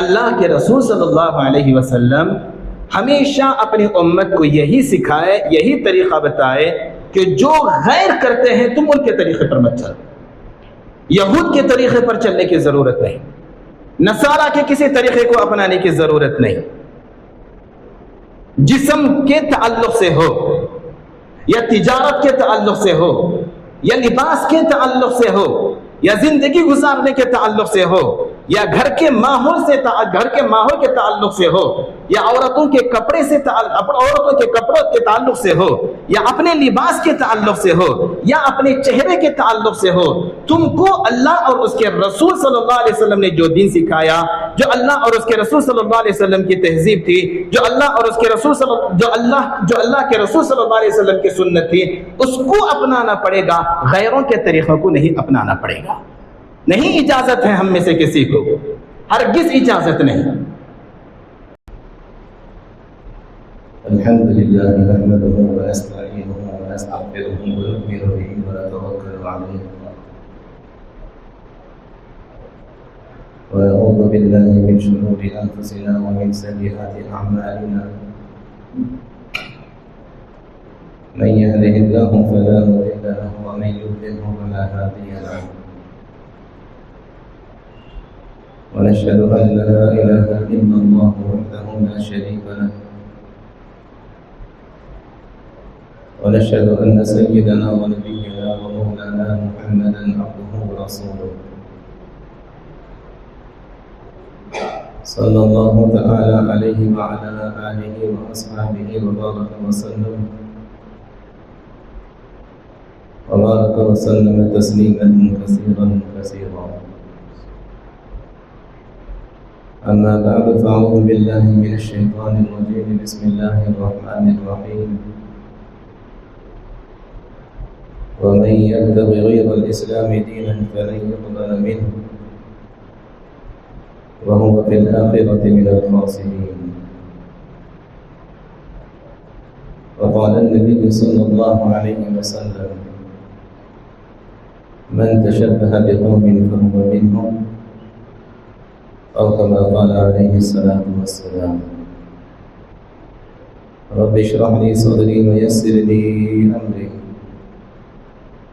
اللہ کے رسول صلی اللہ علیہ وسلم ہمیشہ اپنی امت کو یہی سکھائے، یہی طریقہ بتائے کہ جو غیر کرتے ہیں تم ان کے طریقے پر مت چلو۔ یہود کے طریقے پر چلنے کی ضرورت نہیں، نصارہ کے کسی طریقے کو اپنانے کی ضرورت نہیں۔ جسم کے تعلق سے ہو یا تجارت کے تعلق سے ہو یا لباس کے تعلق سے ہو یا زندگی گزارنے کے تعلق سے ہو یا گھر کے ماحول کے تعلق سے ہو یا عورتوں کے کپڑوں کے تعلق سے ہو یا اپنے لباس کے تعلق سے ہو یا اپنے چہرے کے تعلق سے ہو، تم کو اللہ اور اس کے رسول صلی اللہ علیہ وسلم نے جو دین سکھایا، جو اللہ اور اس کے رسول صلی اللہ علیہ وسلم کی تہذیب تھی، جو اللہ اور اس کے رسول جو اللہ کے رسول صلی اللہ علیہ وسلم کی سنت تھی، اس کو اپنانا پڑے گا، غیروں کے طریقوں کو نہیں اپنانا پڑے گا۔ نہیں اجازت ہے ہم میں سے کسی کو، ہرگز اجازت نہیں۔ الحمد للہ نحمده ونستعینه ونستغفره ونؤمن به ونتوکل علیہ ونعوذ باللہ من شرور انفسنا ومن سیئات اعمالنا من يهده الله فلا مضل له ومن يضلل فلا هادي له ونشهد أن لا إله إلا الله وحده لا شريك له ونشهد أن سيدنا ونبينا ومولانا محمدا عبده ورسوله صلى الله تعالى عليه وعلى آله وأصحابه وبارك وسلم تسليما كثيرا كثيرا. أما بعد فأعوذ بالله من الشيطان الرجيم. بسم الله الرحمن الرحيم. ومن يبتغ غير الإسلام دينا فلن يقبل منه وهو في الآخرة من الخاسرين. وقال النبي صلى الله عليه وسلم من تشبه بقوم فهو منهم أو كما قال عليه الصلاة والسلام. رب اشرح لي صدري ويسر لي أمري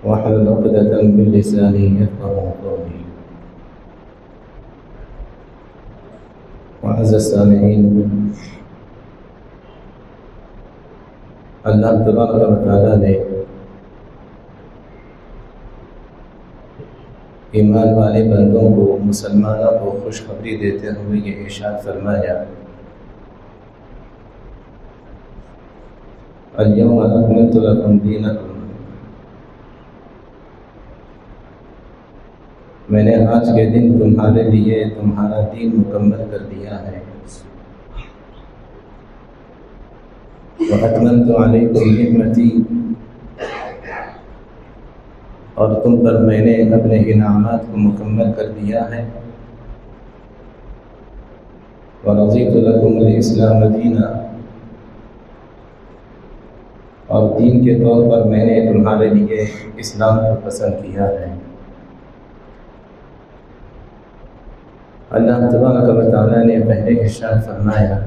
واحلل عقدة من لساني يفقهوا قولي. معزز السامعين، اللہ تبارک و تعالی نے ایمان والے بندوں کو، مسلمانوں کو خوشخبری دیتے ہوئے یہ ارشاد فرمایا، اليوم اکملت لکم دینکم، میں نے آج کے دن تمہارے لیے تمہارا دین مکمل کر دیا ہے. وَأَتْمَمْتُ عَلَيْكُمْ نِعْمَتِي، اور تم پر میں نے اپنے انعامات کو مکمل کر دیا ہے. وَرَضِيتُ لَكُمُ الْإِسْلَامَ دِينًا، اور دین کے طور پر میں نے تمہارے لیے اسلام کو پسند کیا ہے. اللہ تبارک و تعالیٰ نے پہلے ارشاد فرمایا،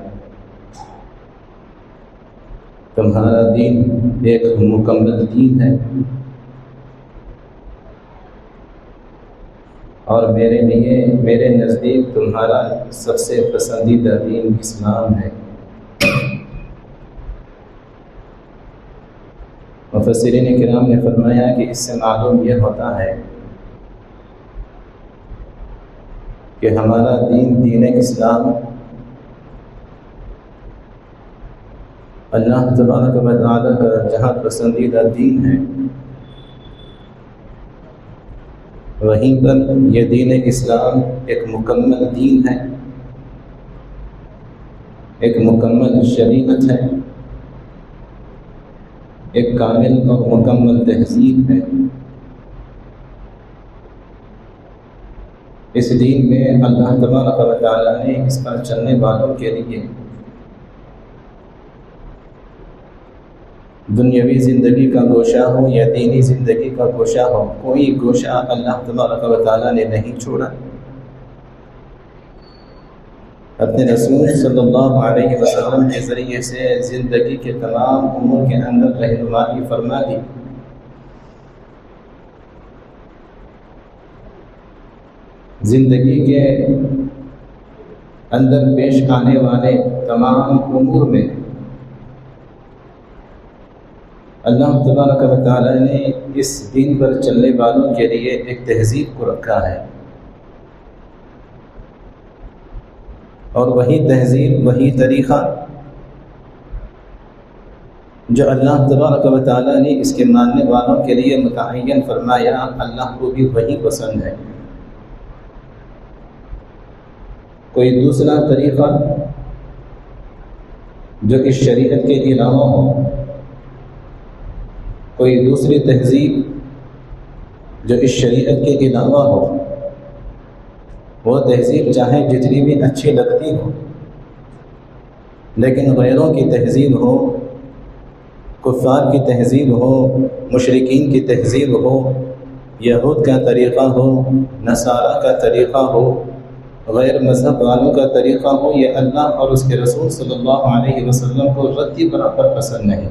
تمہارا دین ایک مکمل دین ہے اور میرے نزدیک تمہارا سب سے پسندیدہ دین اسلام ہے. مفسرین کرام نے فرمایا کہ اس سے معلوم یہ ہوتا ہے کہ ہمارا دین اسلام اللہ تبارک و تعالیٰ کا جہاں پسندیدہ دین ہے، وہیں پر یہ دین اسلام ایک مکمل دین ہے، ایک مکمل شریعت ہے، ایک کامل اور مکمل تہذیب ہے. اس دین میں اللہ تبارک و تعالیٰ نے اس پر چلنے والوں کے لیے دنیاوی زندگی کا گوشہ ہو یا دینی زندگی کا گوشہ ہو، کوئی گوشہ اللہ تبارک و تعالیٰ نے نہیں چھوڑا. اپنے رسول صلی اللہ علیہ وسلم کے ذریعے سے زندگی کے تمام امور کے اندر رہنمائی فرما دی۔ زندگی کے اندر پیش آنے والے تمام امور میں اللہ تبارک و تعالی نے اس دین پر چلنے والوں کے لیے ایک تہذیب کو رکھا ہے، اور وہی تہذیب، وہی طریقہ جو اللہ تبارک و تعالی نے اس کے ماننے والوں کے لیے متعین فرمایا، اللہ کو بھی وہی پسند ہے۔ کوئی دوسرا طریقہ جو اس شریعت کے علاوہ ہو، کوئی دوسری تہذیب جو اس شریعت کے علاوہ ہو، وہ تہذیب چاہے جتنی بھی اچھی لگتی ہو، لیکن غیروں کی تہذیب ہو، کفار کی تہذیب ہو، مشرکین کی تہذیب ہو، یہود کا طریقہ ہو، نصارہ کا طریقہ ہو، غیر مذہب والوں کا طریقہ ہو، یہ اللہ اور اس کے رسول صلی اللہ علیہ وسلم کو رتی برابر پسند نہیں۔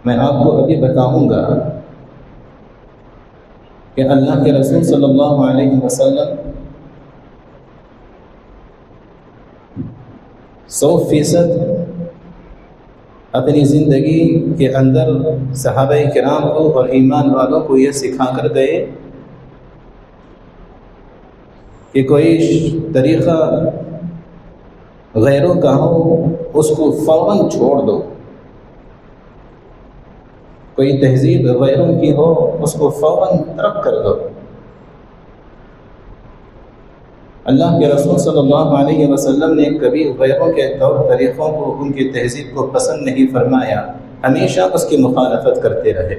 میں آپ کو ابھی بتاؤں گا کہ اللہ کے رسول صلی اللہ علیہ وسلم 100% اپنی زندگی کے اندر صحابہ کرام کو اور ایمان والوں کو یہ سکھا کر گئے کہ کوئی طریقہ غیروں کا ہو اس کو فوراً چھوڑ دو، کوئی تہذیب غیروں کی ہو اس کو فوراً ترک کر دو۔ اللہ کے رسول صلی اللہ علیہ وسلم نے کبھی غیروں کے طور طریقوں کو، ان کی تہذیب کو پسند نہیں فرمایا، ہمیشہ اس کی مخالفت کرتے رہے۔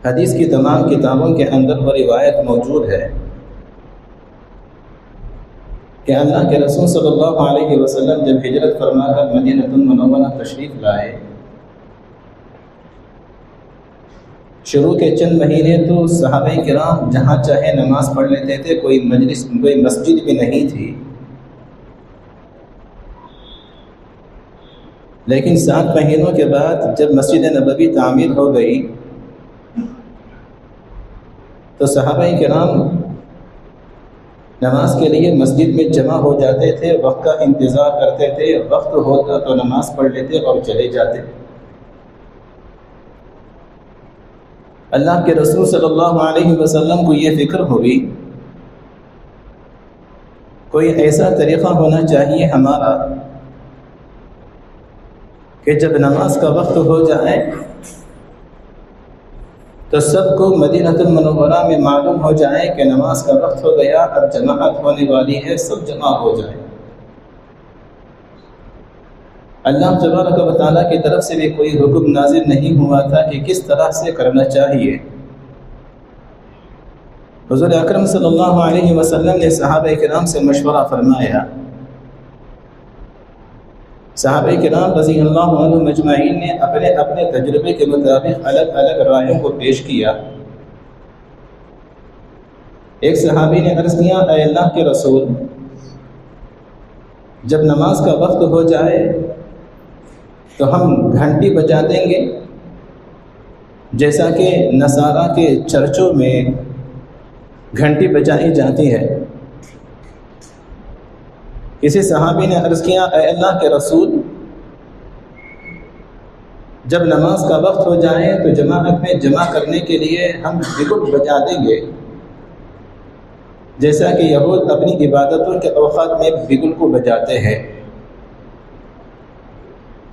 حدیث کی تمام کتابوں کے اندر وہ روایت موجود ہے کہ اللہ کے رسول صلی اللہ علیہ وسلم جب ہجرت فرما کر مدینہ المنورہ تشریف لائے، شروع کے چند مہینے تو صحابہ کرام جہاں چاہے نماز پڑھ لیتے تھے، کوئی مسجد بھی نہیں تھی، لیکن 7 مہینوں کے بعد جب مسجد نبوی تعمیر ہو گئی تو صحابہ کرام نماز کے لیے مسجد میں جمع ہو جاتے تھے، وقت کا انتظار کرتے تھے، وقت ہوتا تو نماز پڑھ لیتے اور چلے جاتے۔ اللہ کے رسول صلی اللہ علیہ وسلم کو یہ فکر ہوئی کوئی ایسا طریقہ ہونا چاہیے ہمارا کہ جب نماز کا وقت ہو جائے تو سب کو مدینہ المنورہ میں معلوم ہو جائے کہ نماز کا وقت ہو گیا، اب جماعت ہونے والی ہے، سب جمع ہو جائے۔ اللہ تبارک و تعالیٰ کی طرف سے بھی کوئی حکم نازل نہیں ہوا تھا کہ کس طرح سے کرنا چاہیے۔ حضور اکرم صلی اللہ علیہ وسلم نے صحابہ کرام سے مشورہ فرمایا، صحابہ کرام رضی اللہ عنہم مجمعین نے اپنے اپنے تجربے کے مطابق الگ الگ رائوں کو پیش کیا۔ ایک صحابی نے عرض کیا، اے اللہ کے رسول، جب نماز کا وقت ہو جائے تو ہم گھنٹی بجا دیں گے، جیسا کہ نصارہ کے چرچوں میں گھنٹی بجائی جاتی ہے۔ کسی صحابی نے عرض کیا، اے اللہ کے رسول، جب نماز کا وقت ہو جائے تو جماعت میں جمع کرنے کے لیے ہم بگل بجا دیں گے، جیسا کہ یہود اپنی عبادتوں کے اوقات میں بگل کو بجاتے ہیں۔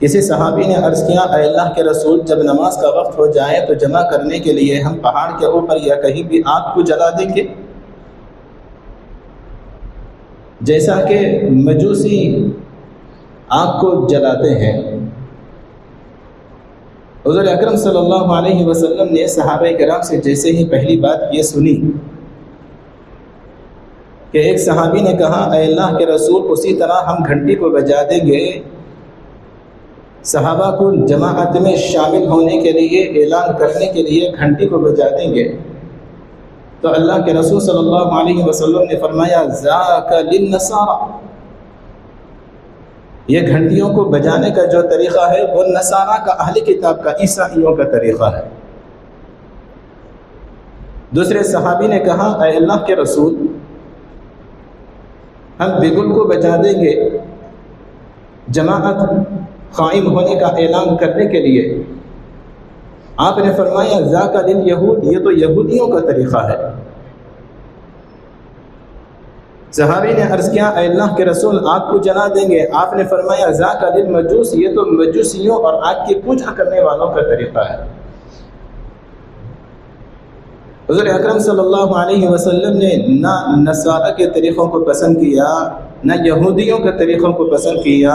کسی صحابی نے عرض کیا، اے اللہ کے رسول، جب نماز کا وقت ہو جائے تو جمع کرنے کے لیے ہم پہاڑ کے اوپر یا کہیں بھی آگ کو جلا دیں گے، جیسا کہ مجوسی آگ کو جلاتے ہیں۔ حضور اکرم صلی اللہ علیہ وسلم نے صحابہ کرام سے جیسے ہی پہلی بات یہ سنی کہ ایک صحابی نے کہا، اے اللہ کے رسول، اسی طرح ہم گھنٹی کو بجا دیں گے، صحابہ کو جماعت میں شامل ہونے کے لیے، اعلان کرنے کے لیے گھنٹی کو بجا دیں گے۔ تو اللہ کے رسول صلی اللہ علیہ وسلم نے فرمایا ذاک للنصارى، یہ گھنٹیوں کو بجانے کا جو طریقہ ہے وہ نصارہ کا، اہل کتاب کا، عیسائیوں کا طریقہ ہے۔ دوسرے صحابی نے کہا اے اللہ کے رسول، ہم بگل کو بجا دیں گے جماعت قائم ہونے کا اعلان کرنے کے لیے۔ آپ نے فرمایا ذاک للیہود، یہ تو یہودیوں کا طریقہ ہے۔ صحابی نے عرض کیا اے اللہ کے رسول آگ کو جلا دیں گے؟ آپ نے فرمایا ذاک للمجوس، یہ تو مجوسیوں اور آگ کی پوجا کرنے والوں کا طریقہ ہے۔ حضور اکرم صلی اللہ علیہ وسلم نے نہ نصارہ کے طریقوں کو پسند کیا، نہ یہودیوں کے طریقوں کو پسند کیا،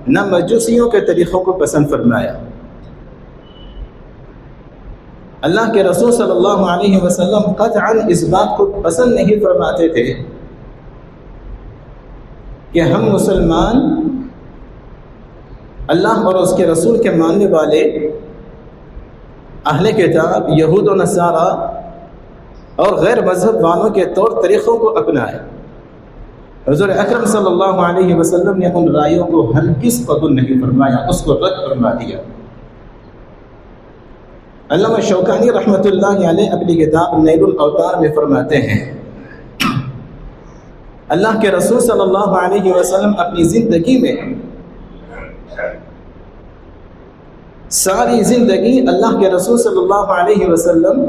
نہ مجوسیوں کے طریقوں کو پسند فرمایا۔ اللہ کے رسول صلی اللہ علیہ وسلم قطعاً اس بات کو پسند نہیں فرماتے تھے کہ ہم مسلمان اللہ اور اس کے رسول کے ماننے والے اہل کتاب یہود و نصارہ اور غیر مذہب والوں کے طور طریقوں کو اپنائے۔ حضور اکرم صلی اللہ علیہ وسلم نے ان رائیوں کو ہرگز قبول نہیں فرمایا، اس کو رد فرما دیا۔ علامہ شوکانی رحمۃ اللہ علیہ اپنی کتاب نیل الاوطار میں فرماتے ہیں اللہ کے رسول صلی اللہ علیہ وسلم اپنی زندگی میں ساری زندگی اللہ کے رسول صلی اللہ علیہ وسلم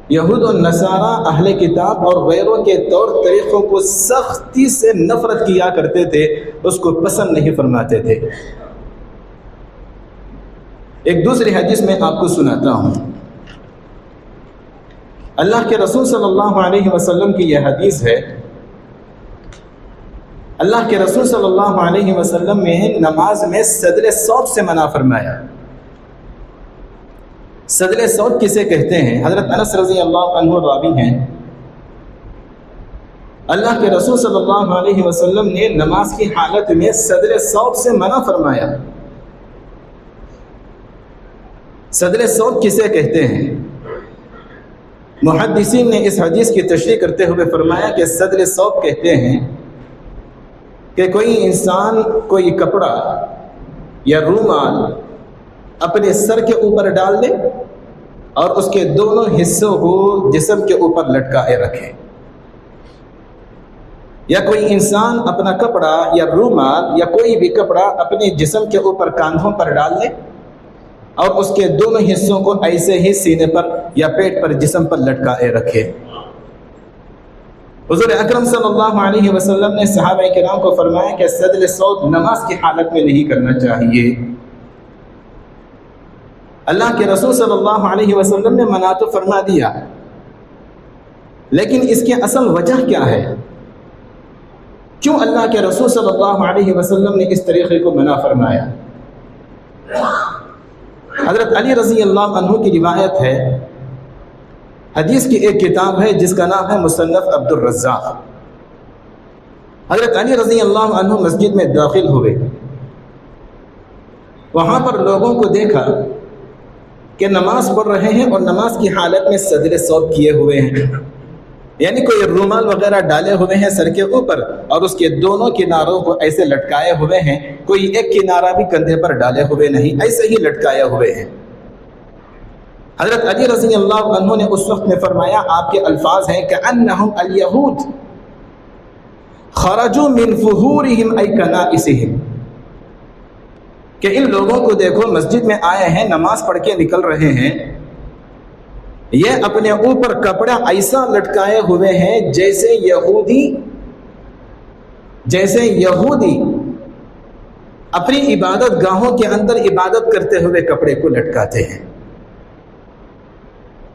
یہود و نصارہ اہل کتاب اور غیروں کے طور طریقوں کو سختی سے نفرت کیا کرتے تھے، اس کو پسند نہیں فرماتے تھے۔ ایک دوسری حدیث میں آپ کو سناتا ہوں۔ اللہ کے رسول صلی اللہ علیہ وسلم کی یہ حدیث ہے، اللہ کے رسول صلی اللہ علیہ وسلم نے نماز میں صدر صوت سے منع فرمایا۔ صدر صوت کسے کہتے ہیں؟ حضرت انس رضی اللہ عنہ راوی ہیں، اللہ کے رسول صلی اللہ علیہ وسلم نے نماز کی حالت میں صدر صوت سے منع فرمایا۔ صدر صوت کسے کہتے ہیں؟ محدثین نے اس حدیث کی تشریح کرتے ہوئے فرمایا کہ صدر صوت کہتے ہیں کہ کوئی انسان کوئی کپڑا یا رومال اپنے سر کے اوپر ڈال دے اور اس کے دونوں حصوں کو جسم کے اوپر لٹکائے رکھے، یا کوئی انسان اپنا کپڑا یا رومال یا کوئی بھی کپڑا اپنے جسم کے اوپر کاندھوں پر ڈال دے اور اس کے دونوں حصوں کو ایسے ہی سینے پر یا پیٹ پر جسم پر لٹکائے رکھے۔ حضور اکرم صلی اللہ علیہ وسلم نے صحابہ کرام کو فرمایا کہ صدر صوت نماز کی حالت میں نہیں کرنا چاہیے۔ اللہ کے رسول صلی اللہ علیہ وسلم نے منع تو فرما دیا، لیکن اس کی اصل وجہ کیا ہے؟ کیوں اللہ کے رسول صلی اللہ علیہ وسلم نے اس طریقے کو منع فرمایا؟ حضرت علی رضی اللہ عنہ کی روایت ہے، حدیث کی ایک کتاب ہے جس کا نام ہے مصنف عبد الرزاق۔ حضرت علی رضی اللہ عنہ مسجد میں داخل ہوئے، وہاں پر لوگوں کو دیکھا کہ نماز پڑھ رہے ہیں اور نماز کی حالت میں صدر صوت کیے ہوئے ہیں، یعنی کوئی رومال وغیرہ ڈالے ہوئے ہیں سر کے اوپر اور اس کے دونوں کناروں کو ایسے لٹکائے ہوئے ہیں، کوئی ایک کنارہ بھی کندھے پر ڈالے ہوئے نہیں، ایسے ہی لٹکائے ہوئے ہیں۔ حضرت علی رضی اللہ عنہ نے اس وقت میں فرمایا، آپ کے الفاظ ہیں کہ انہم الیہود خرجوا من فہورہم ای کنائسہم، کہ ان لوگوں کو دیکھو مسجد میں آئے ہیں، نماز پڑھ کے نکل رہے ہیں، یہ اپنے اوپر کپڑا ایسا لٹکائے ہوئے ہیں جیسے یہودی اپنی عبادت گاہوں کے اندر عبادت کرتے ہوئے کپڑے کو لٹکاتے ہیں۔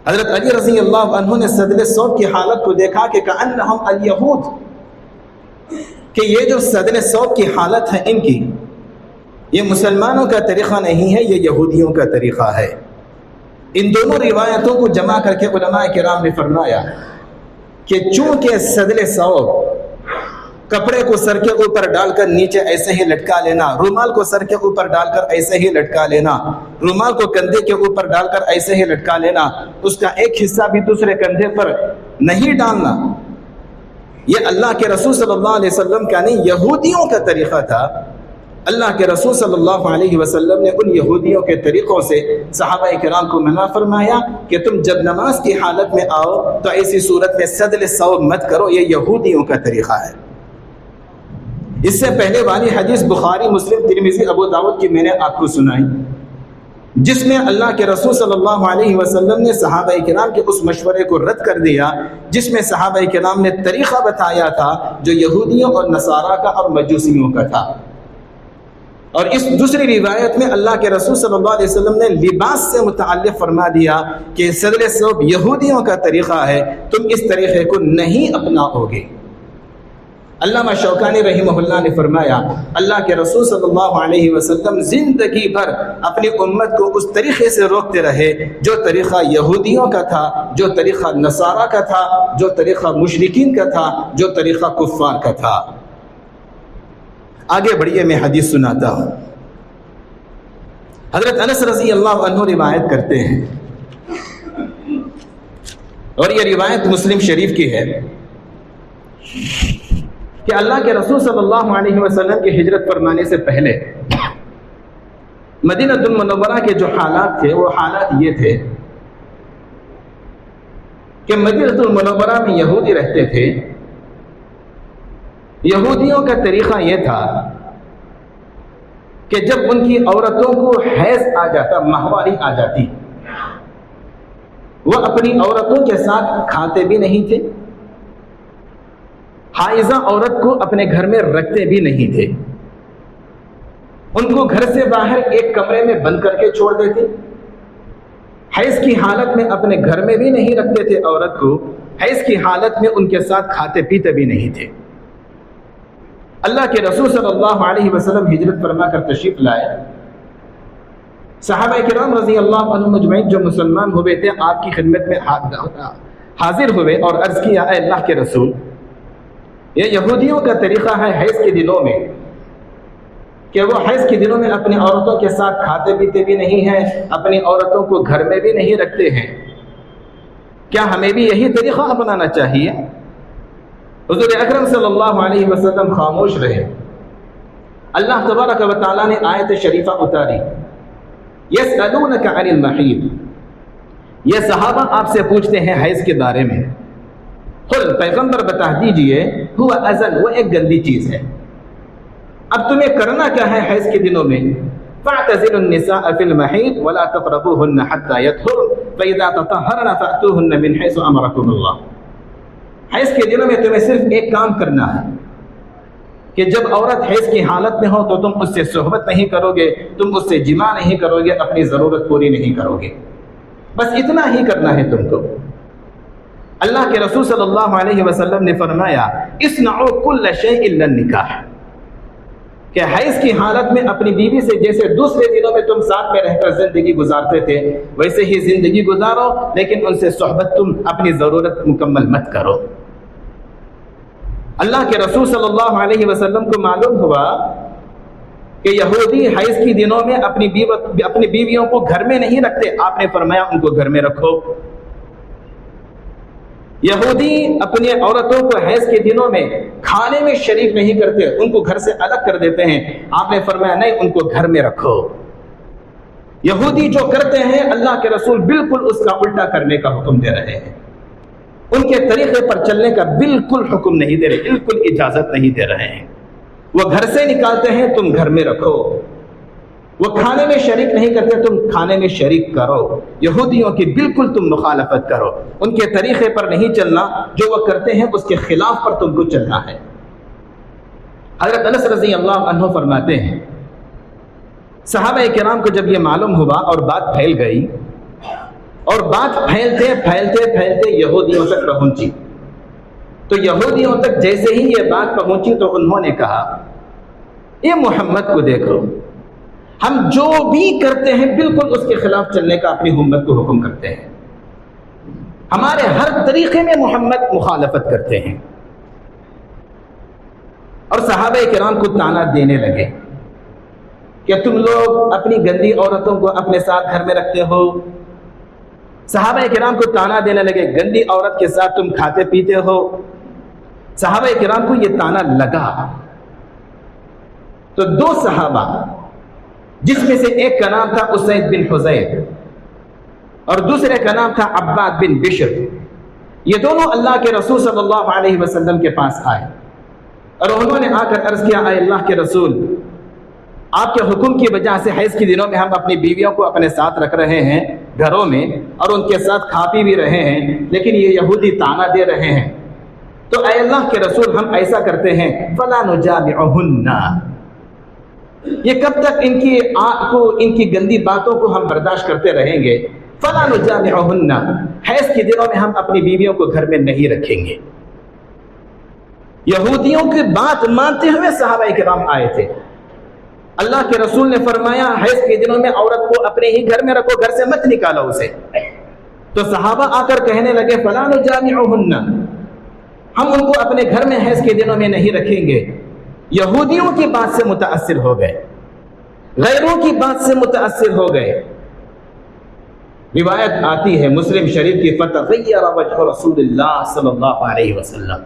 حضرت علی رضی اللہ عنہ نے صدر صوت کی حالت کو دیکھا کہ کأنہم الیہود، کہ یہ جو صدر صوت کی حالت ہے ان کی، یہ مسلمانوں کا طریقہ نہیں ہے، یہ یہودیوں کا طریقہ ہے۔ ان دونوں روایتوں کو جمع کر کے علماء کرام نے فرمایا کہ چونکہ صدر صوت کپڑے کو سر کے اوپر ڈال کر نیچے ایسے ہی لٹکا لینا، رومال کو سر کے اوپر ڈال کر ایسے ہی لٹکا لینا، رومال کو کندھے کے اوپر ڈال کر ایسے ہی لٹکا لینا، اس کا ایک حصہ بھی دوسرے کندھے پر نہیں ڈالنا، یہ اللہ کے رسول صلی اللہ علیہ وسلم کا نہیں، یہودیوں کا طریقہ تھا۔ اللہ کے رسول صلی اللہ علیہ وسلم نے ان یہودیوں کے طریقوں سے صحابہ کرام کو منع فرمایا کہ تم جب نماز کی حالت میں آؤ تو ایسی صورت میں سدل ثوب مت کرو، یہ یہودیوں کا طریقہ ہے۔ اس سے پہلے والی حدیث بخاری، مسلم، ترمذی، ابو داؤد کی میں نے آپ کو سنائی، جس میں اللہ کے رسول صلی اللہ علیہ وسلم نے صحابہ کرام کے اس مشورے کو رد کر دیا جس میں صحابہ کرام نے طریقہ بتایا تھا جو یہودیوں اور نصارہ کا اور مجوسیوں کا تھا۔ اور اس دوسری روایت میں اللہ کے رسول صلی اللہ علیہ وسلم نے لباس سے متعلق فرما دیا کہ سدل ثوب یہودیوں کا طریقہ ہے، تم اس طریقے کو نہیں اپناؤ گے۔ علامہ شوکانی رحمہ اللہ نے فرمایا اللہ کے رسول صلی اللہ علیہ وسلم زندگی بھر اپنی امت کو اس طریقے سے روکتے رہے جو طریقہ یہودیوں کا تھا، جو طریقہ نصارہ کا تھا، جو طریقہ مشرکین کا تھا، جو طریقہ کفار کا تھا۔ آگے بڑھیے، میں حدیث سناتا ہوں۔ حضرت انس رضی اللہ عنہ روایت کرتے ہیں، اور یہ روایت مسلم شریف کی ہے، کہ اللہ کے رسول صلی اللہ علیہ وسلم کی ہجرت فرمانے سے پہلے مدینہ المنورہ کے جو حالات تھے وہ حالات یہ تھے کہ مدینہ المنورہ میں یہودی رہتے تھے۔ یہودیوں کا طریقہ یہ تھا کہ جب ان کی عورتوں کو حیض آ جاتا، ماہواری آ جاتی، وہ اپنی عورتوں کے ساتھ کھاتے بھی نہیں تھے، حائضہ عورت کو اپنے گھر میں رکھتے بھی نہیں تھے، ان کو گھر سے باہر ایک کمرے میں بند کر کے چھوڑ دیتے، حیض کی حالت میں اپنے گھر میں بھی نہیں رکھتے تھے عورت کو، حیض کی حالت میں ان کے ساتھ کھاتے پیتے بھی نہیں تھے۔ اللہ کے رسول صلی اللہ علیہ وسلم ہجرت فرما کر تشریف لائے، صحابہ کرام رضی اللہ عنہم مجمعین جو مسلمان ہوئے تھے آپ کی خدمت میں حاضر ہوئے اور عرض کیا اے اللہ کے رسول، یہ یہودیوں کا طریقہ ہے حیض کے دنوں میں کہ وہ حیض کے دنوں میں اپنی عورتوں کے ساتھ کھاتے پیتے بھی نہیں ہیں، اپنی عورتوں کو گھر میں بھی نہیں رکھتے ہیں، کیا ہمیں بھی یہی طریقہ اپنانا چاہیے؟ حضور اکرم صلی اللہ علیہ وسلم خاموش رہے۔ اللہ تبارک و تعالیٰ نے آیت شریفہ اتاری، یسألونک عن المحیض، یہ صحابہ آپ سے پوچھتے ہیں حیض کے بارے میں، قل پیغمبر بتا دیجئے ہوا اذن، وہ ایک گندی چیز ہے، اب تمہیں کرنا کیا ہے حیض کے دنوں میں؟ فاعتزلوا النساء في المحيض ولا تقربوهن حتى يطهرن فاذا تطهرن فاتوهن من حيث امركم الله۔ حیض کے دنوں میں تمہیں صرف ایک کام کرنا ہے کہ جب عورت حیض کی حالت میں ہو تو تم اس سے صحبت نہیں کرو گے، تم اس سے جماع نہیں کرو گے، اپنی ضرورت پوری نہیں کرو گے، بس اتنا ہی کرنا ہے تم کو۔ اللہ کے رسول صلی اللہ علیہ وسلم نے فرمایا اصنعوا کل شیء الا النکاح، کہ حیض کی حالت میں اپنی بیوی سے جیسے دوسرے دنوں میں تم ساتھ میں رہ کر زندگی گزارتے تھے ویسے ہی زندگی گزارو، لیکن ان سے صحبت تم اپنی ضرورت مکمل مت کرو۔ اللہ کے رسول صلی اللہ علیہ وسلم کو معلوم ہوا کہ یہودی حیض کی دنوں میں اپنی بیویوں کو گھر میں نہیں رکھتے، آپ نے فرمایا ان کو گھر میں رکھو۔ یہودی اپنی عورتوں کو حیض کے دنوں میں کھانے میں شریک نہیں کرتے، ان کو گھر سے الگ کر دیتے ہیں، آپ نے فرمایا نہیں، ان کو گھر میں رکھو۔ یہودی جو کرتے ہیں اللہ کے رسول بالکل اس کا الٹا کرنے کا حکم دے رہے ہیں، ان کے طریقے پر چلنے کا بالکل حکم نہیں دے رہے، بالکل اجازت نہیں دے رہے ہیں۔ وہ گھر سے نکالتے ہیں، تم گھر میں رکھو، وہ کھانے میں شریک نہیں کرتے، تم کھانے میں شریک کرو۔ یہودیوں کی بالکل تم مخالفت کرو، ان کے طریقے پر نہیں چلنا، جو وہ کرتے ہیں اس کے خلاف پر تم کو چلنا ہے۔ حضرت انس رضی اللہ عنہ فرماتے ہیں صحابہ کرام کو جب یہ معلوم ہوا اور بات پھیل گئی، اور بات پھیلتے پھیلتے پھیلتے یہودیوں تک پہنچی، تو یہودیوں تک جیسے ہی یہ بات پہنچی تو انہوں نے کہا یہ محمد کو دیکھو، ہم جو بھی کرتے ہیں بالکل اس کے خلاف چلنے کا اپنی امت کو حکم کرتے ہیں، ہمارے ہر طریقے میں محمد مخالفت کرتے ہیں۔ اور صحابہ کرام کو تانا دینے لگے کہ تم لوگ اپنی گندی عورتوں کو اپنے ساتھ گھر میں رکھتے ہو. صحابہ کرام کو تانا دینے لگے, گندی عورت کے ساتھ تم کھاتے پیتے ہو. صحابہ کرام کو یہ تانا لگا. تو دو صحابہ, جس میں سے ایک کا نام تھا اسید بن حضیر اور دوسرے کا نام تھا عباد بن بشر, یہ دونوں اللہ کے رسول صلی اللہ علیہ وسلم کے پاس آئے اور انہوں نے آ کر عرض کیا, اے اللہ کے رسول, آپ کے حکم کی وجہ سے حیض کے دنوں میں ہم اپنی بیویوں کو اپنے ساتھ رکھ رہے ہیں گھروں میں اور ان کے ساتھ کھا پی بھی رہے ہیں, لیکن یہ یہودی تانا دے رہے ہیں. تو اے اللہ کے رسول, ہم ایسا کرتے ہیں, فَلَا نُجَامِعُهُنَّ, یہ کب تک ان کی گندی باتوں کو ہم برداشت کرتے رہیں گے. فَلَا نُجَامِعُهُنَّ, حیض کے دنوں میں ہم اپنی بیویوں کو گھر میں نہیں رکھیں گے. یہودیوں کی بات مانتے ہوئے صحابہ کرام آئے تھے. اللہ کے رسول نے فرمایا, حیض کے دنوں میں عورت کو اپنے ہی گھر میں رکھو, گھر سے مت نکالو اسے. تو صحابہ آ کر کہنے لگے, فَلَا نُجَامِعُهُنَّ, ہم ان کو اپنے گھر میں حیض کے دنوں میں نہیں رکھیں گے. یہودیوں کی بات سے متاثر ہو گئے, غیروں کی بات سے متاثر ہو گئے. روایت آتی ہے مسلم شریف کی, فَتَغَيَّرَ وَجْهُ رَسُولِ اللَّهِ صلی اللہ علیہ وسلم,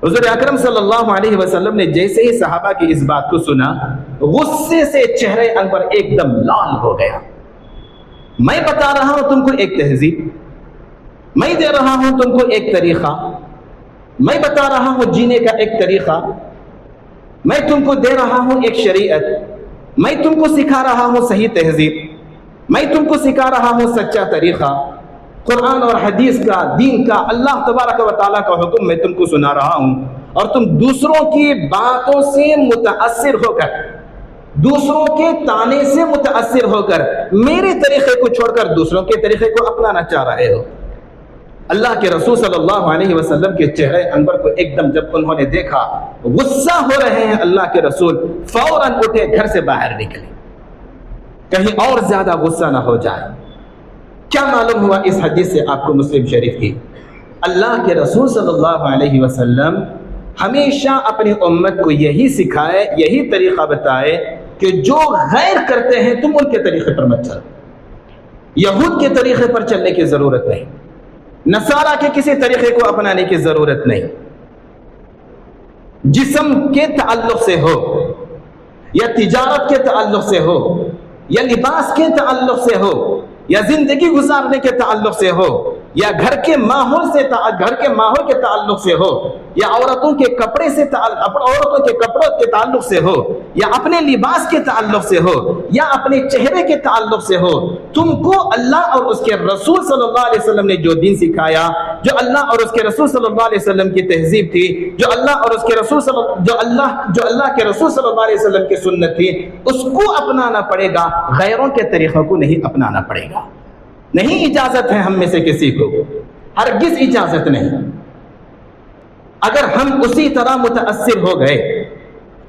حضور اکرم صلی اللہ علیہ وسلم نے جیسے ہی صحابہ کی اس بات کو سنا, غصے سے چہرے انور ایک دم لال ہو گیا. میں بتا رہا ہوں تم کو ایک تہذیب, میں دے رہا ہوں تم کو ایک طریقہ, میں بتا رہا ہوں جینے کا ایک طریقہ, میں تم کو دے رہا ہوں ایک شریعت, میں تم کو سکھا رہا ہوں صحیح تہذیب, میں تم کو سکھا رہا ہوں سچا طریقہ, قرآن اور حدیث کا, دین کا, اللہ تبارک و تعالیٰ کا حکم میں تم کو سنا رہا ہوں, اور تم دوسروں کی باتوں سے متاثر ہو کر, دوسروں کے تانے سے متاثر ہو کر میرے طریقے کو چھوڑ کر دوسروں کے طریقے کو اپنانا چاہ رہے ہو. اللہ کے رسول صلی اللہ علیہ وسلم کے چہرے انور کو ایک دم جب انہوں نے دیکھا, غصہ ہو رہے ہیں اللہ کے رسول, فوراً اٹھے, گھر سے باہر نکلے, کہیں اور زیادہ غصہ نہ ہو جائے. کیا معلوم ہوا اس حدیث سے آپ کو مسلم شریف کی؟ اللہ کے رسول صلی اللہ علیہ وسلم ہمیشہ اپنی امت کو یہی سکھائے, یہی طریقہ بتائے کہ جو غیر کرتے ہیں تم ان کے طریقے پر مت چلو. یہود کے طریقے پر چلنے کی ضرورت نہیں, نصارہ کے کسی طریقے کو اپنانے کی ضرورت نہیں. جسم کے تعلق سے ہو, یا تجارت کے تعلق سے ہو, یا لباس کے تعلق سے ہو, یا زندگی گزارنے کے تعلق سے ہو, یا گھر کے ماحول کے تعلق سے ہو, یا عورتوں کے کپڑوں کے تعلق سے ہو, یا اپنے لباس کے تعلق سے ہو, یا اپنے چہرے کے تعلق سے ہو, تم کو اللہ اور اس کے رسول صلی اللہ علیہ وسلم نے جو دین سکھایا, جو اللہ اور اس کے رسول صلی اللہ علیہ وسلم کی تہذیب تھی, جو اللہ اور اس کے رسول جو اللہ کے رسول صلی اللہ علیہ وسلم کی سنت تھی, اس کو اپنانا پڑے گا, غیروں کے طریقوں کو نہیں اپنانا پڑے گا. نہیں اجازت ہے ہم میں سے کسی کو, ہرگز اجازت نہیں. اگر ہم اسی طرح متاثر ہو گئے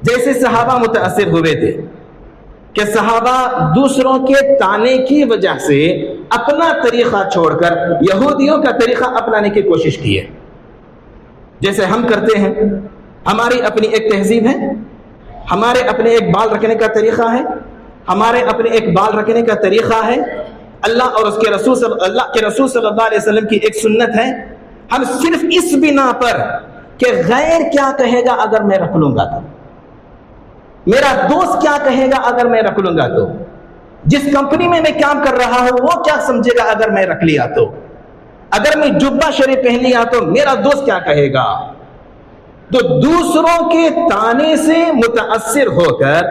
جیسے صحابہ متاثر ہوئے تھے, کہ صحابہ دوسروں کے تانے کی وجہ سے اپنا طریقہ چھوڑ کر یہودیوں کا طریقہ اپنانے کی کوشش کی ہے, جیسے ہم کرتے ہیں. ہماری اپنی ایک تہذیب ہے, ہمارے اپنے ایک بال رکھنے کا طریقہ ہے, ہمارے اپنے ایک بال رکھنے کا طریقہ ہے, اللہ اور اس کے رسول صلی اللہ علیہ وسلم کی ایک سنت ہے. ہم صرف اس بنا پر کہ غیر کیا کہے گا اگر میں رکھ لوں گا تو, میرا دوست کیا کہے گا اگر میں رکھ لوں گا تو, جس کمپنی میں کام کر رہا ہوں وہ کیا سمجھے گا اگر میں رکھ لیا تو, اگر میں جبہ شریف پہن لیا تو میرا دوست کیا کہے گا. تو دوسروں کے تانے سے متاثر ہو کر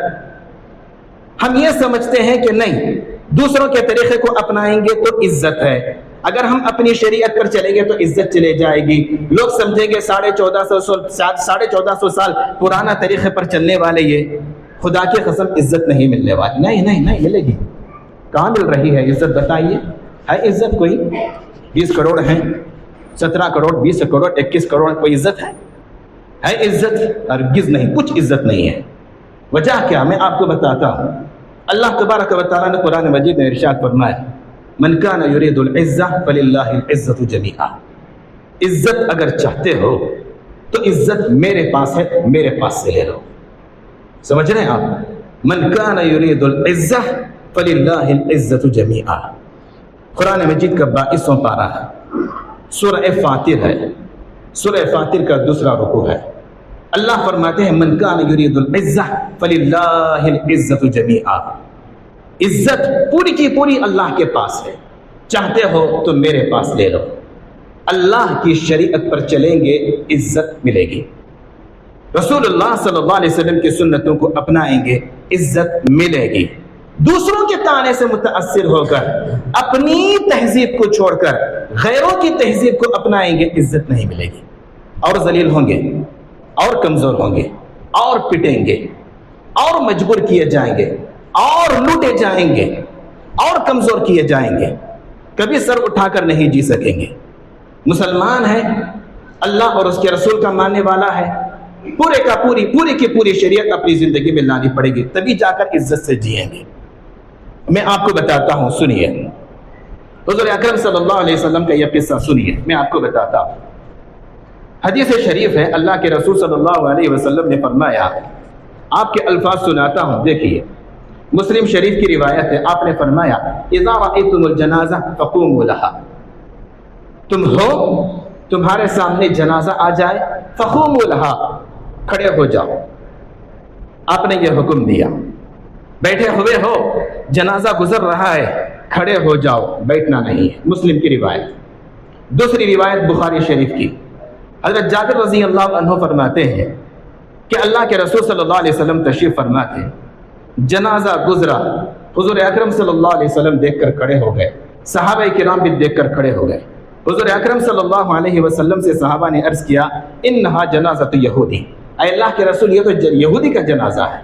ہم یہ سمجھتے ہیں کہ نہیں, دوسروں کے طریقے کو اپنائیں گے تو عزت ہے, اگر ہم اپنی شریعت پر چلیں گے تو عزت چلے جائے گی. لوگ سمجھیں گے 1450 سال پرانا طریقے پر چلنے والے, یہ خدا کی قسم عزت نہیں ملنے والی. نہیں ملے گی. کہاں مل رہی ہے عزت, بتائیے. ہے عزت کوئی؟ 20 کروڑ ہیں, 17 کروڑ, 20 کروڑ, 21 کروڑ, کوئی عزت ہے عزت؟ ہرگز نہیں, کچھ عزت نہیں ہے. وجہ کیا, میں آپ کو بتاتا ہوں. اللہ تبارک و تعالیٰ نے قرآن مجید میں ارشاد فرمایا, من کان یرید العزہ فللہ العزۃ جمیعا. عزت اگر چاہتے ہو تو عزت میرے پاس ہے، میرے پاس سے لے لو. سمجھ رہے ہیں آپ؟ من کان یرید العزہ فللہ العزۃ جمیعا. قرآن مجید کا 22واں پارہ ہے، سورہ فاطر ہے، سورہ فاطر کا دوسرا رکوع ہے. اللہ فرماتے ہیں من کان یرید العزہ فللہ العزۃ جمیعا. عزت پوری کی پوری اللہ کے پاس ہے، چاہتے ہو تو میرے پاس لے لو. اللہ کی شریعت پر چلیں گے عزت ملے گی، رسول اللہ صلی اللہ علیہ وسلم کی سنتوں کو اپنائیں گے عزت ملے گی. دوسروں کے طعنے سے متاثر ہو کر اپنی تہذیب کو چھوڑ کر غیروں کی تہذیب کو اپنائیں گے عزت نہیں ملے گی، اور ذلیل ہوں گے، اور کمزور ہوں گے، اور پٹیں گے، اور مجبور کیے جائیں گے، اور لوٹے جائیں گے، اور کمزور کیے جائیں گے، کبھی سر اٹھا کر نہیں جی سکیں گے. مسلمان ہے، اللہ اور اس کے رسول کا ماننے والا ہے، پوری کی پوری شریعت اپنی زندگی میں لانی پڑے گی، تبھی جا کر عزت سے جئیں گے. میں آپ کو بتاتا ہوں، سنیے. حضور اکرم صلی اللہ علیہ وسلم کا یہ قصہ سنیے، میں آپ کو بتاتا ہوں. حدیث شریف ہے، اللہ کے رسول صلی اللہ علیہ وسلم نے فرمایا، آپ کے الفاظ سناتا ہوں، دیکھیے. مسلم شریف کی روایت ہے، آپ نے فرمایا اذا رأیتم الجنازہ فقوموا لها. تم ہو، تمہارے سامنے جنازہ آ جائے، فقوموا لها، کھڑے ہو جاؤ. آپ نے یہ حکم دیا. بیٹھے ہوئے ہو، جنازہ گزر رہا ہے، کھڑے ہو جاؤ، بیٹھنا نہیں ہے. مسلم کی روایت. دوسری روایت بخاری شریف کی، حضرت جابر رضی اللہ عنہ فرماتے ہیں کہ اللہ کے رسول صلی اللہ علیہ وسلم تشریف فرما تھے، جنازہ گزرا، حضور اکرم صلی اللہ علیہ وسلم دیکھ کر کھڑے ہو گئے، صحابہ کرام بھی دیکھ کر کھڑے ہو گئے. حضور اکرم صلی اللہ علیہ وسلم سے صحابہ نے عرض کیا انہا جنازۃ یہودی، اے اللہ کے رسول یہ تو یہودی کا جنازہ ہے،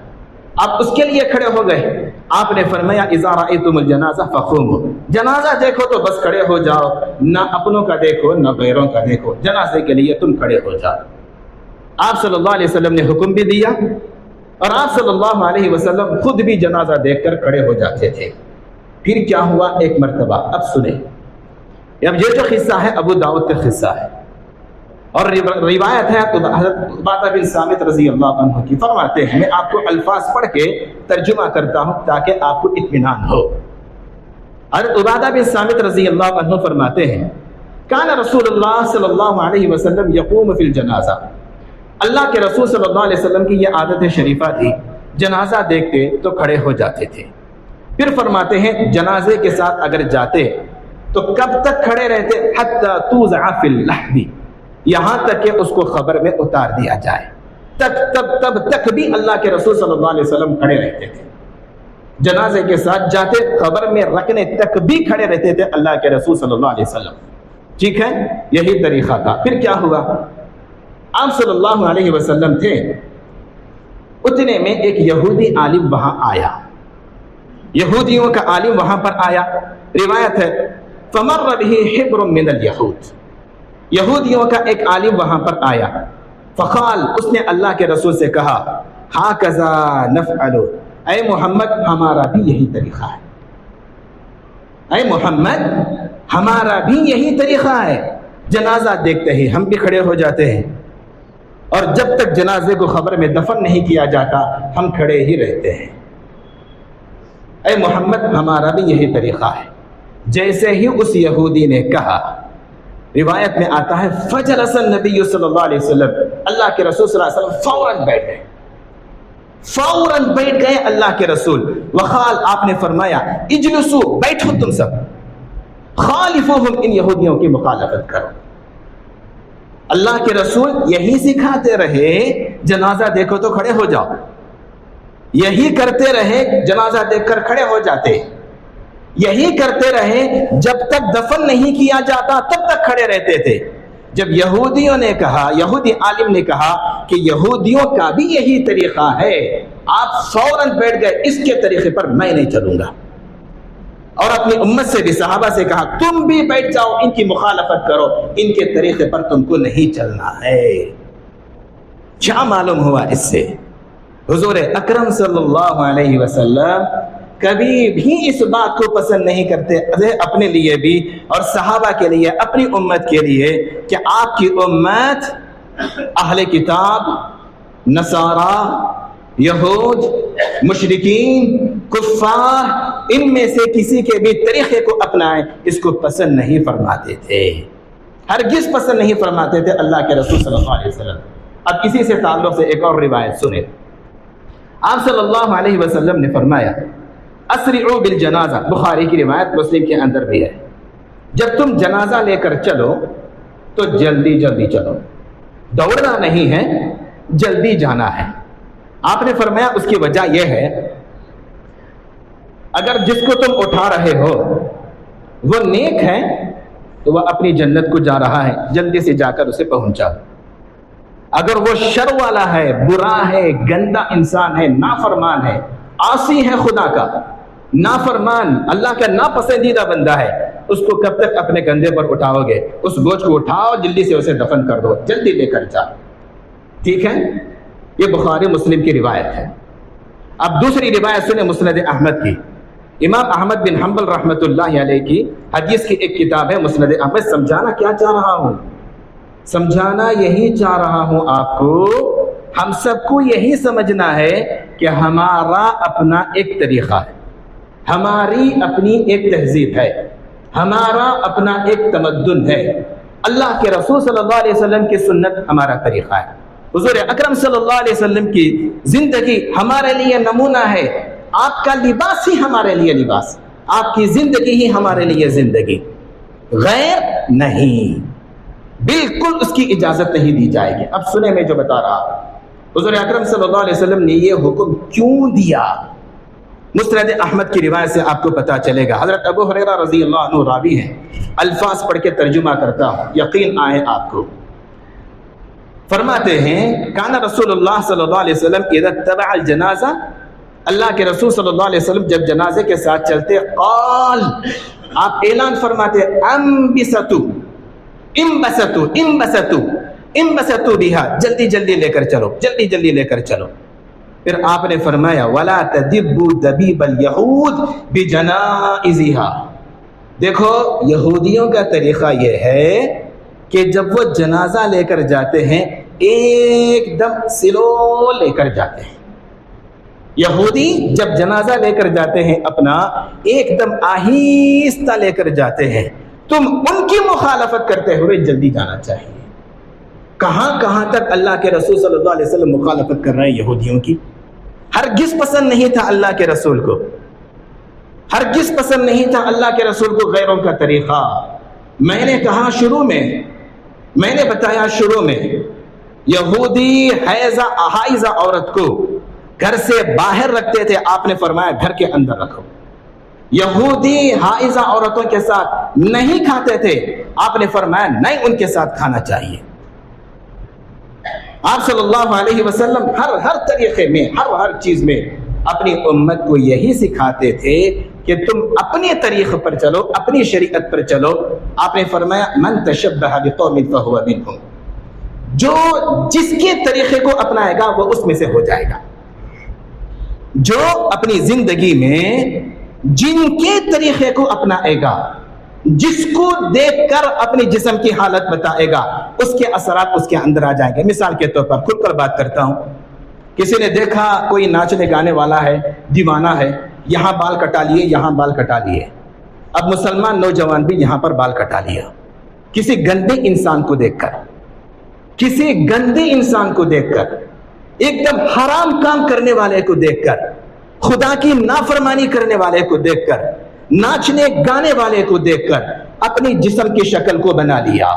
آپ اس کے لیے کھڑے ہو گئے. آپ نے فرمایا اذا رأیتم الجنازہ فقوموا، جنازہ دیکھو تو بس کھڑے ہو جاؤ، نہ اپنوں کا دیکھو نہ غیروں کا دیکھو، جنازے کے لیے تم کھڑے ہو جاؤ. آپ صلی اللہ علیہ وسلم نے حکم بھی دیا، اور آپ صلی اللہ علیہ وسلم خود بھی جنازہ دیکھ کر کھڑے ہو جاتے تھے. پھر کیا ہوا ایک مرتبہ، اب سنیں. اب یہ جو قصہ ہے ابو داؤد کا قصہ ہے، اور روایت ہے حضرت عبادہ بن صامت رضی اللہ عنہ کی. فرماتے ہیں، میں آپ کو الفاظ پڑھ کے ترجمہ کرتا ہوں تاکہ آپ کو اطمینان ہو. حضرت عبادہ بن صامت رضی اللہ عنہ فرماتے ہیں کان رسول اللہ صلی اللہ علیہ وسلم یقوم فی الجنازہ، اللہ کے رسول صلی اللہ علیہ وسلم کی یہ عادت شریفہ تھی، جنازہ دیکھتے تو کھڑے ہو جاتے تھے. پھر فرماتے ہیں جنازے کے ساتھ اگر جاتے تو کب تک کھڑے رہتے؟ حتی توضع فی اللحد، یہاں تک کہ اس کو خبر میں اتار دیا جائے، تب تک بھی اللہ کے رسول صلی اللہ علیہ وسلم کھڑے رہتے تھے. جنازے کے ساتھ جاتے، خبر میں رکھنے تک بھی کھڑے رہتے تھے اللہ کے رسول صلی اللہ علیہ وسلم. ٹھیک ہے، یہی طریقہ تھا. پھر کیا ہوا؟ آپ صلی اللہ علیہ وسلم تھے، اتنے میں ایک یہودی عالم وہاں آیا، یہودیوں کا عالم وہاں پر آیا. روایت ہے فمر به حبر من الیہود، یہودیوں کا ایک عالم وہاں پر آیا. فقال، اس نے اللہ کے رسول سے کہا ہاکذا نفعل، اے محمد ہمارا بھی یہی طریقہ ہے، اے محمد ہمارا بھی یہی طریقہ ہے، جنازہ دیکھتے ہی ہم بھی کھڑے ہو جاتے ہیں، اور جب تک جنازے کو خبر میں دفن نہیں کیا جاتا ہم کھڑے ہی رہتے ہیں. اے محمد ہمارا بھی یہی طریقہ ہے. جیسے ہی اس یہودی نے کہا، روایت میں آتا ہے فجلس النبی صلی اللہ علیہ وسلم، اللہ کے رسول صلی اللہ علیہ وسلم فوراً بیٹھ گئے، فوراً بیٹھ گئے اللہ کے رسول. وقال، آپ نے فرمایا اجلسوا، بیٹھو تم سب، خالفوہم، ان یہودیوں کی مخالفت کرو. اللہ کے رسول یہی سکھاتے رہے، جنازہ دیکھو تو کھڑے ہو جاؤ، یہی کرتے رہے، جنازہ دیکھ کر کھڑے ہو جاتے، یہی کرتے رہے، جب تک دفن نہیں کیا جاتا تب تک کھڑے رہتے تھے. جب یہودیوں نے کہا، یہودی عالم نے کہا کہ یہودیوں کا بھی یہی طریقہ ہے، آپ فوراً بیٹھ گئے، اس کے طریقے پر میں نہیں چلوں گا. اور اپنی امت سے بھی، صحابہ سے کہا تم بھی بیٹھ جاؤ، ان کی مخالفت کرو، ان کے طریقے پر تم کو نہیں چلنا ہے. کیا معلوم ہوا اس سے؟ حضور اکرم صلی اللہ علیہ وسلم کبھی بھی اس بات کو پسند نہیں کرتے اپنے لیے بھی اور صحابہ کے لیے، اپنی امت کے لیے، کہ آپ کی امت اہل کتاب، نصارہ، یہود، مشرکین، کفار، ان میں سے کسی کے بھی طریقے کو اپنائیں اس کو پسند نہیں فرماتے تھے، ہرگز پسند نہیں فرماتے تھے اللہ کے رسول صلی اللہ علیہ وسلم۔ اب اسی سے تعلق سے ایک اور روایت سنیں۔ آپ صلی اللہ علیہ وسلم نے فرمایا اسرعوا بالجنازہ، بخاری کی روایت، مسلم کے اندر بھی ہے، جب تم جنازہ لے کر چلو تو جلدی جلدی چلو، دوڑنا نہیں ہے، جلدی جانا ہے۔ آپ نے فرمایا اس کی وجہ یہ ہے اگر جس کو تم اٹھا رہے ہو وہ نیک ہے تو وہ اپنی جنت کو جا رہا ہے، جلدی سے جا کر اسے پہنچا۔ اگر وہ شر والا ہے، برا ہے، گندا انسان ہے، نافرمان ہے، عاصی ہے خدا کا، نافرمان، اللہ کا ناپسندیدہ بندہ ہے، اس کو کب تک اپنے کندھے پر اٹھاؤ گے؟ اس بوجھ کو اٹھاؤ، جلدی سے اسے دفن کر دو، جلدی لے کر جا، ٹھیک ہے؟ یہ بخاری مسلم کی روایت ہے۔ اب دوسری روایت سنیں مسند احمد کی، امام احمد بن حنبل رحمۃ اللہ علیہ کی حدیث کی ایک کتاب ہے مسند احمد۔ سمجھانا کیا چاہ رہا ہوں؟ سمجھانا یہی چاہ رہا ہوں آپ کو، ہم سب کو یہی سمجھنا ہے کہ ہمارا اپنا ایک طریقہ ہے، ہماری اپنی ایک تہذیب ہے، ہمارا اپنا ایک تمدن ہے، اللہ کے رسول صلی اللہ علیہ وسلم کی سنت ہمارا طریقہ ہے، حضور اکرم صلی اللہ علیہ وسلم کی زندگی ہمارے لیے نمونہ ہے، آپ کا لباس ہی ہمارے لیے لباس، آپ کی زندگی ہی ہمارے لیے زندگی، غیر نہیں، بالکل اس کی اجازت نہیں دی جائے گی۔ اب سنیں میں جو بتا رہا ہوں، حضور اکرم صلی اللہ علیہ وسلم نے یہ حکم کیوں دیا؟ مسند احمد کی روایت سے آپ کو پتا چلے گا۔ حضرت ابو ہریرہ رضی اللہ عنہ راوی ہیں، الفاظ پڑھ کے ترجمہ کرتا ہوں، یقین آئے آپ کو۔ فرماتے ہیں کان رسول اللہ صلی اللہ علیہ وسلم اذا اتبع الجنازہ، اللہ کے رسول صلی اللہ علیہ وسلم جب جنازے کے ساتھ چلتے قال، آپ اعلان فرماتے انبسطوا انبسطوا انبسطوا انبسطوا بها، جلدی جلدی لے کر چلو، جلدی جلدی لے کر چلو۔ پھر آپ نے فرمایا ولا تدبوا دبیب اليهود بجنائزها، دیکھو یہودیوں کا طریقہ یہ ہے کہ جب وہ جنازہ لے کر جاتے ہیں ایک دم سلو لے کر جاتے ہیں، یہودی جب جنازہ لے کر جاتے ہیں اپنا ایک دم آہستہ لے کر جاتے ہیں، تم ان کی مخالفت کرتے ہوئے جلدی جانا چاہیے۔ کہاں کہاں تک اللہ کے رسول صلی اللہ علیہ وسلم مخالفت کر رہے ہیں یہودیوں کی؟ ہرگز پسند نہیں تھا اللہ کے رسول کو، ہرگز پسند نہیں تھا اللہ کے رسول کو غیروں کا طریقہ۔ میں نے کہا شروع میں، میں نے بتایا شروع میں، یہودی حائضہ عورت کو گھر سے باہر رکھتے تھے، آپ نے فرمایا گھر کے اندر رکھو۔ یہودی حائضہ عورتوں کے ساتھ نہیں کھاتے تھے، آپ نے فرمایا نہیں ان کے ساتھ کھانا چاہیے۔ آپ صلی اللہ علیہ وسلم ہر طریقے میں، ہر چیز میں اپنی امت کو یہی سکھاتے تھے کہ تم اپنے طریقے پر چلو، اپنی شریعت پر چلو۔ آپ نے فرمایا من تشبہ بقوم فہو منہم، جو جس کے طریقے کو اپنائے گا وہ اس میں سے ہو جائے گا۔ جو اپنی زندگی میں جن کے طریقے کو اپنائے گا، جس کو دیکھ کر اپنی جسم کی حالت بتائے گا، اس کے اثرات اس کے اندر آ جائیں گے۔ مثال کے طور پر کھل کر بات کرتا ہوں، کسی نے دیکھا کوئی ناچنے گانے والا ہے، دیوانہ ہے، یہاں بال کٹا لیے، یہاں بال کٹا لیے، اب مسلمان نوجوان بھی یہاں پر بال کٹا لیا، کسی گندے انسان کو دیکھ کر، کسی گندے انسان کو دیکھ کر، ایک دم حرام کام کرنے والے کو دیکھ کر، خدا کی نافرمانی کرنے والے کو دیکھ کر، ناچنے گانے والے کو دیکھ کر اپنی جسم کی شکل کو بنا لیا،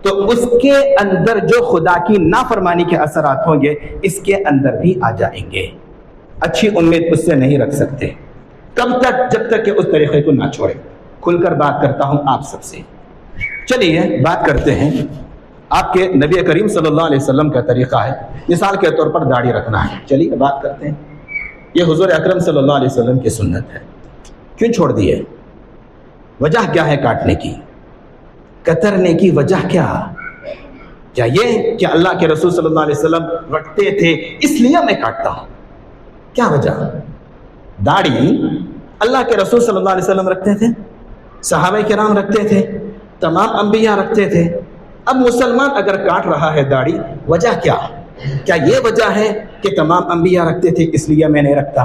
تو اس کے اندر جو خدا کی نافرمانی کے اثرات ہوں گے اس کے اندر بھی آ جائیں گے۔ اچھی امید اس سے نہیں رکھ سکتے، کب تک؟ جب تک کہ اس طریقے کو نہ چھوڑے۔ کھل کر بات کرتا ہوں آپ سب سے۔ چلیے بات کرتے ہیں، آپ کے نبی کریم صلی اللہ علیہ وسلم کا طریقہ ہے، مثال کے طور پر داڑھی رکھنا ہے، چلیے بات کرتے ہیں۔ یہ حضور اکرم صلی اللہ علیہ وسلم کی سنت ہے، کیوں چھوڑ دیے؟ وجہ کیا ہے کاٹنے کی، کترنے کی وجہ کیا یہ کہ اللہ کے رسول صلی اللہ علیہ وسلم رکھتے تھے اس لیے میں کاٹتا ہوں؟ کیا وجہ؟ داڑھی اللہ کے رسول صلی اللہ علیہ وسلم رکھتے تھے، صحابہ کرام رکھتے تھے، تمام انبیاء رکھتے تھے، اب مسلمان اگر کاٹ رہا ہے داڑھی، وجہ کیا یہ وجہ ہے کہ تمام انبیاء رکھتے تھے اس لیے میں نہیں رکھتا،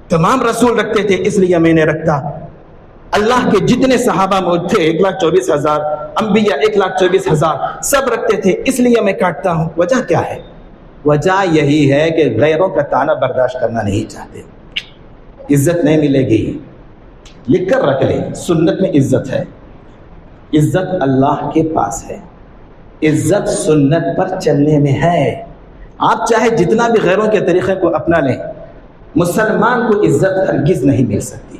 تمام رسول رکھتے تھے اس لیے میں نہیں رکھتا، اللہ کے جتنے صحابہ موجود تھے 1,24,000 انبیاء 1,24,000 سب رکھتے تھے اس لیے میں کاٹتا ہوں؟ وجہ کیا ہے؟ وجہ یہی ہے کہ غیروں کا طعنہ برداشت کرنا نہیں چاہتے، عزت نہیں ملے گی۔ لکھ کر رکھ لیں، سنت میں عزت ہے، عزت اللہ کے پاس ہے، عزت سنت پر چلنے میں ہے۔ آپ چاہے جتنا بھی غیروں کے طریقے کو اپنا لیں، مسلمان کو عزت ہرگز نہیں مل سکتی۔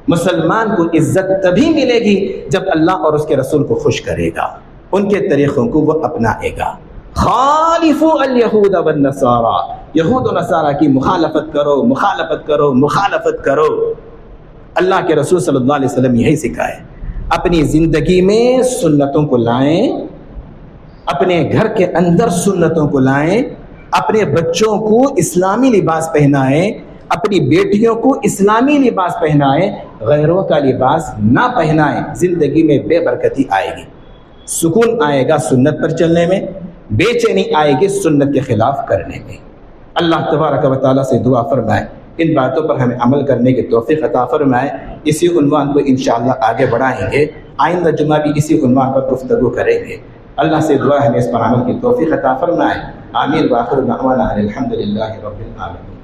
مسلمان کو عزت تبھی ملے گی جب اللہ اور اس کے رسول کو خوش کرے گا، ان کے طریقوں کو وہ اپنائے گا۔ خالفوا الیہود والنصارى، یہود و نصارہ کی مخالفت کرو، مخالفت کرو، مخالفت کرو۔ اللہ کے رسول صلی اللہ علیہ وسلم یہی سکھائے، اپنی زندگی میں سنتوں کو لائیں، اپنے گھر کے اندر سنتوں کو لائیں، اپنے بچوں کو اسلامی لباس پہنائیں، اپنی بیٹیوں کو اسلامی لباس پہنائیں، غیروں کا لباس نہ پہنائیں۔ زندگی میں بے برکتی آئے گی، سکون آئے گا سنت پر چلنے میں، بے چینی آئے گی سنت کے خلاف کرنے میں۔ اللہ تبارک و تعالیٰ سے دعا فرمائے ان باتوں پر ہمیں عمل کرنے کی توفیق عطا فرمائے۔ اسی عنوان کو انشاءاللہ آگے بڑھائیں گے، آئندہ جمعہ بھی اسی عنوان پر گفتگو کریں گے۔ اللہ سے دعا ہمیں اس پر عمل کی توفیق عطا فرمائے۔ آمین وآخر دعوانا الحمدللہ رب العالمین۔